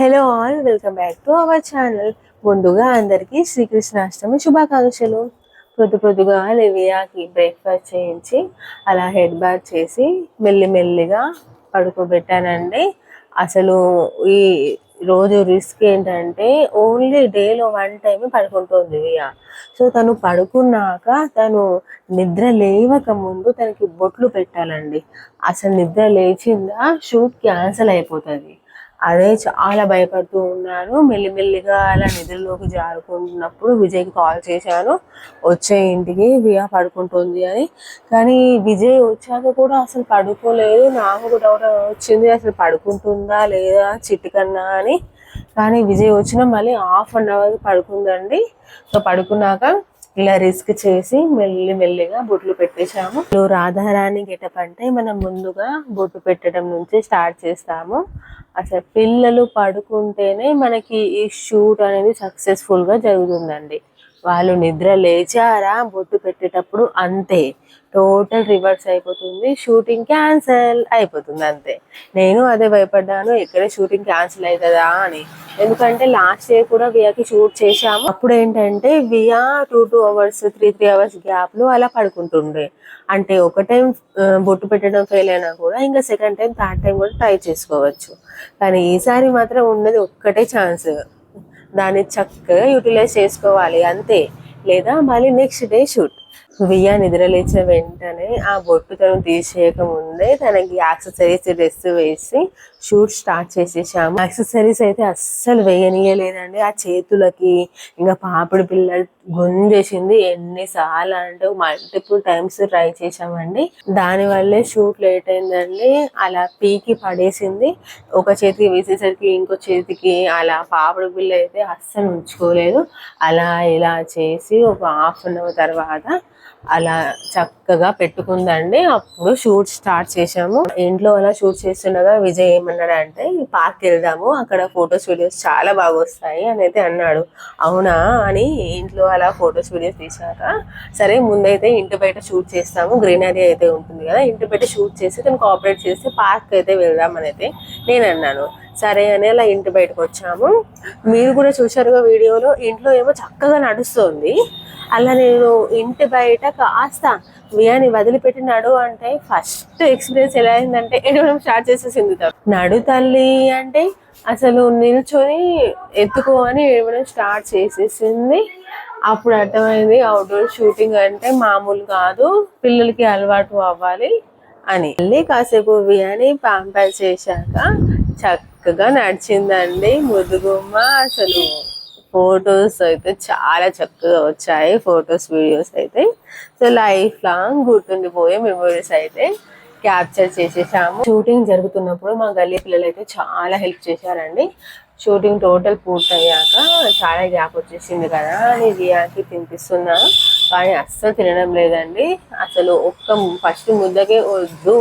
Hello all, welcome back to our channel. ముందుగా అందరికీ శ్రీకృష్ణాష్టమి శుభాకాంక్షలు. పొద్దుగా లివియాకి బ్రేక్ఫాస్ట్ చేయించి అలా హెడ్ బాత్ చేసి మెల్లిమెల్లిగా పడుకోబెట్టానండి. అసలు ఈ రోజు రిస్క్ ఏంటంటే ఓన్లీ డేలో 1 టైం పడుకుంటుంది లివియా. సో తను పడుకున్నాక తను నిద్ర లేవక ముందు తనకి బొట్లు పెట్టాలండి. అసలు నిద్ర లేచిందా షూట్ క్యాన్సిల్ అయిపోతుంది. అదే చాలా భయపడుతూ ఉన్నాను. మెల్లిమెల్లిగా అలా నిద్రలోకి జారుకుంటున్నప్పుడు విజయ్కి కాల్ చేశాను, వచ్చే ఇంటికి వియా పడుకుంటుంది అని. కానీ విజయ్ వచ్చాక కూడా అసలు పడుకోలేదు. నాకు ఒక డౌట్ వచ్చింది, అసలు పడుకుంటుందా లేదా చిట్టుకన్నా అని. కానీ విజయ్ వచ్చినా మళ్ళీ ½ అన్ అవర్ పడుకుందండి. సో పడుకున్నాక ఇలా రిస్క్ చేసి మెల్లిమెల్లిగా బొట్లు పెట్టేశాము. రాధారాణి గెటప్ అంటే మనం ముందుగా బొట్టు పెట్టడం నుంచి స్టార్ట్ చేస్తాము. అసలు పిల్లలు పడుకుంటేనే మనకి ఈ షూట్ అనేది సక్సెస్ఫుల్గా జరుగుతుందండి. వాళ్ళు నిద్ర లేచారా బొట్టు పెట్టేటప్పుడు అంతే, టోటల్ రివర్స్ అయిపోతుంది, షూటింగ్ క్యాన్సిల్ అయిపోతుంది అంతే. నేను అదే భయపడ్డాను, ఎక్కడ షూటింగ్ క్యాన్సిల్ అవుతుందా అని. ఎందుకంటే లాస్ట్ ఇయర్ కూడా వియాకి షూట్ చేశాము. అప్పుడు ఏంటంటే వియా 2 అవర్స్ 3 అవర్స్ గ్యాప్లో అలా పడుకుంటుండే. అంటే ఒక టైం బొట్టు పెట్టడం ఫెయిల్ అయినా కూడా ఇంకా సెకండ్ టైం థర్డ్ టైం కూడా ట్రై చేసుకోవచ్చు. కానీ ఈసారి మాత్రం ఉన్నది ఒక్కటే ఛాన్స్, దాన్ని చక్కగా యూటిలైజ్ చేసుకోవాలి అంతే. లేదా మళ్ళీ నెక్స్ట్ డే షూట్. వియా నిద్ర లేచిన వెంటనే ఆ బొట్టు తను తీసేయక ముందే తనకి యాక్సెసరీస్ డ్రెస్ వేసి షూట్ స్టార్ట్ చేసేసాము. యాక్సెసరీస్ అయితే అస్సలు వేయనీయలేదండి. ఆ చేతులకి ఇంకా పాపిడి పిల్ల గుంజేసింది. ఎన్నిసార్లు అంటే మల్టిపుల్ టైమ్స్ ట్రై చేసామండి. దానివల్లే షూట్ లేట్ అయిందండి. అలా పీకి పడేసింది. ఒక చేతికి వేసేసరికి ఇంకో చేతికి అలా పాపిడి పిల్ల అయితే అస్సలు ఉంచుకోలేదు. అలా ఇలా చేసి ఒక ½ అన్ అవర్ తర్వాత అలా చక్కగా పెట్టుకుందండి. అప్పుడు షూట్ స్టార్ట్ చేసాము. ఇంట్లో అలా షూట్ చేస్తుండగా విజయ్ ఏమన్నాడంటే పార్క్ వెళ్దాము, అక్కడ ఫొటోస్ వీడియోస్ చాలా బాగా వస్తాయి అని అయితే అన్నాడు. అవునా అని ఇంట్లో అలా ఫొటోస్ వీడియోస్ తీసాక సరే ముందైతే ఇంటి బయట షూట్ చేస్తాము, గ్రీనరీ అయితే ఉంటుంది కదా, ఇంటి బయట షూట్ చేసి తను కోఆపరేట్ చేసి పార్క్ అయితే వెళ్దామని అయితే నేను అన్నాను. సరే అని అలా ఇంటి బయటకు వచ్చాము. మీరు కూడా చూసారుగా వీడియోలో, ఇంట్లో ఏమో చక్కగా నడుస్తుంది. అలా నేను ఇంటి బయట కాస్త వియాని వదిలిపెట్టి నడు అంటే ఫస్ట్ ఎక్స్పీరియన్స్ ఎలా అయిందంటే ఏడవడం స్టార్ట్ చేసేసింది. నడు తల్లి అంటే అసలు నిల్చొని ఎత్తుకో అని ఏడవడం స్టార్ట్ చేసేసింది. అప్పుడు అర్థమైంది అవుట్డోర్ షూటింగ్ అంటే మామూలు కాదు, పిల్లలకి అలవాటు అవ్వాలి అని. మళ్ళీ కాసేపు వియాని ప్యాంపర్ చేశాక చక్కగా నడిచిందండి ముద్దుగుమ్మ. అసలు ఫొటోస్ అయితే చాలా చక్కగా వచ్చాయి, ఫొటోస్ వీడియోస్ అయితే. సో లైఫ్ లాంగ్ గుర్తుండిపోయే మెమరీస్ అయితే క్యాప్చర్ చేసేసాము. షూటింగ్ జరుగుతున్నప్పుడు మా గల్లీ పిల్లలు అయితే చాలా హెల్ప్ చేశారండి. షూటింగ్ టోటల్ పూర్తయ్యాక చాలా గ్యాప్ వచ్చేసింది కదా అని వియాకి తినిపిస్తున్నా, కానీ అస్సలు తినడం లేదండి. అసలు ఫస్ట్ ముద్దకే వద్దు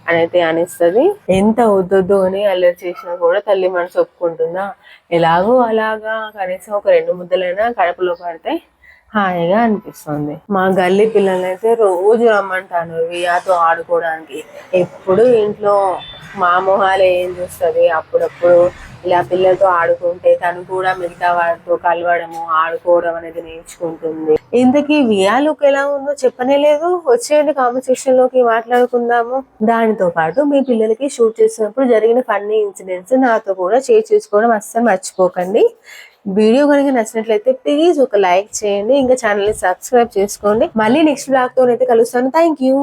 అని అయితే అనిస్తుంది. ఎంత వద్దొద్దు అని అల్లరి చేసినా కూడా తల్లి మనసు ఒప్పుకుంటుందా? ఎలాగో అలాగా కనీసం ఒక 2 ముద్దలైనా కడుపులో పడితే హాయిగా అనిపిస్తుంది. మా గల్లీ పిల్లలైతే రోజు రమ్మంటాను వియాతో ఆడుకోవడానికి. ఎప్పుడు ఇంట్లో మా మొహాలే ఏం చూస్తుంది. అప్పుడప్పుడు ఇలా పిల్లలతో ఆడుకుంటే తను కూడా మిగతా వాడితో కలవడము ఆడుకోవడం అనేది నేర్చుకుంటుంది. ఇంతకీ వియా లుక్ ఎలా ఉందో చెప్పనే లేదు. వచ్చేయండి కామెంట్ సెక్షన్ లోకి మాట్లాడుకుందాము. దానితో పాటు మీ పిల్లలకి షూట్ చేసినప్పుడు జరిగిన ఫన్నీ ఇన్సిడెంట్స్ నాతో కూడా షేర్ చేసుకోవడం అస్సలు మర్చిపోకండి. వీడియో కనుక నచ్చినట్లయితే ప్లీజ్ ఒక లైక్ చేయండి, ఇంకా ఛానల్ని సబ్స్క్రైబ్ చేసుకోండి. మళ్ళీ నెక్స్ట్ బ్లాగ్ తో అయితే కలుస్తాను. Thank you.